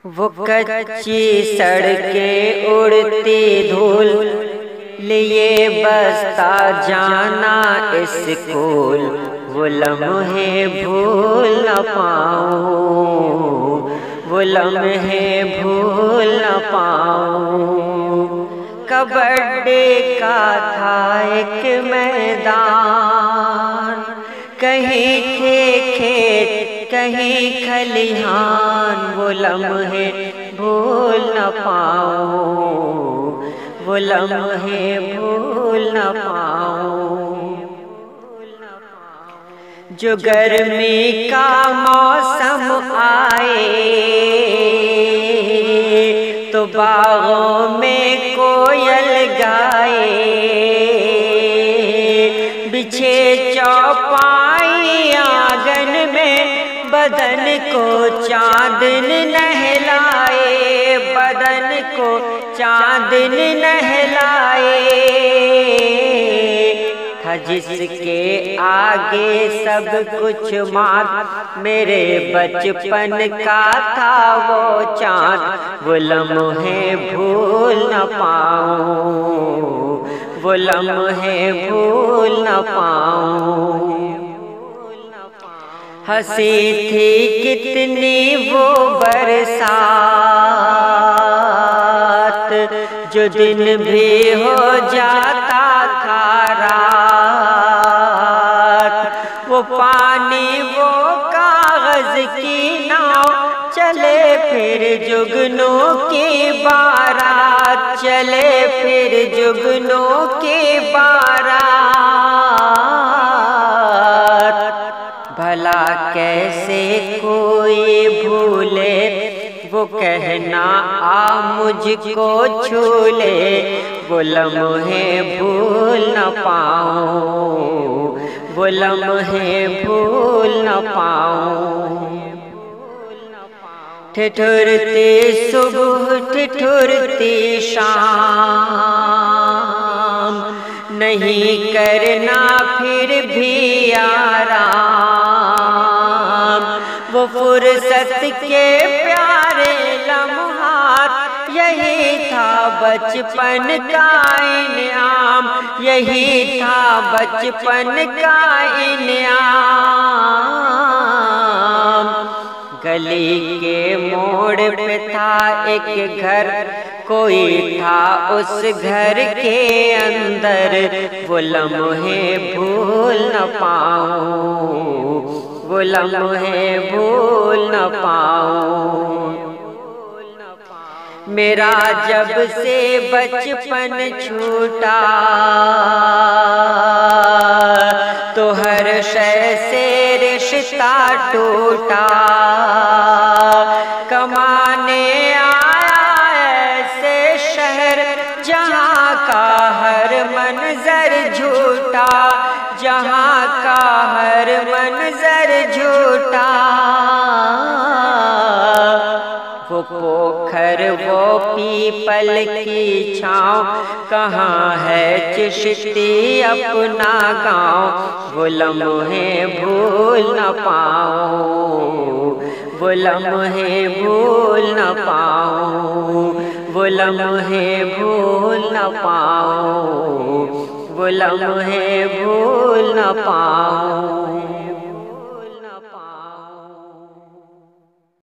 وہ کچی سڑکیں اڑتی دھول لیے بستا جانا اسکول، وہ لمحے بھول نہ پاؤں، وہ لمحے بھول نہ پاؤں۔ کبڈی کا تھا ایک میدان، کہیں تھے کھیت کہیں کھلیہان، وہ لمحے بھول نہ پاؤں، وہ لمحے بھول نہ پاؤں۔ جو گرمی کا موسم آئے تو باغوں میں کوئل گائے، بچھے چوپائی آنگن میں بدن کو چاندن نہلائے، بدن کو چاندن نہلائے۔ تھا جس کے آگے سب کچھ مات، میرے بچپن کا تھا وہ چاند، وہ لمحے بھول نہ پاؤں، وہ لمحے بھول نہ پاؤں۔ ہنسی تھی کتنی وہ برسات، جو دن بھی ہو جاتا تھا رات، وہ پانی وہ کاغذ کی ناؤ، چلے پھر جگنوں کی بارات، چلے پھر جگنوں کی بارات۔ بھلا کیسے کوئی بھولے وہ کہنا آ مجھ کو چھو لے، وہ لمحے بھول نہ پاؤں، وہ لمحے بھول نہ پاؤں۔ ٹھٹھرتی صبح ٹھٹھرتی شام، نہیں کرنا پھر بھی آرام، وہ فرصت کے پیارے لمحات، یہی تھا بچپن کا انعام، یہی تھا بچپن کا انعام۔ گلی کے موڑ پہ تھا ایک گھر، کوئی تھا اس گھر کے اندر، وہ لمحے بھول نہ پاؤں، وہ لمحے بھول نہ پاؤں۔ میرا جب سے بچپن چھوٹا تو ہر شے سے رشتہ ٹوٹا، کمانے آیا ایسے شہر جہاں کا ہر منظر جھوٹا، جہاں کا ہر منظر جھوٹا۔ وہ پوکھر وہ پیپل کی چھاؤں، کہاں ہے چشتی اپنا گاؤں، وہ لمحے بھول نہ پاؤں، وہ لمحے بھول نہ پاؤں، وہ لمحے بھول نہ پاؤں، وہ لمحے بھول نہ پاؤں۔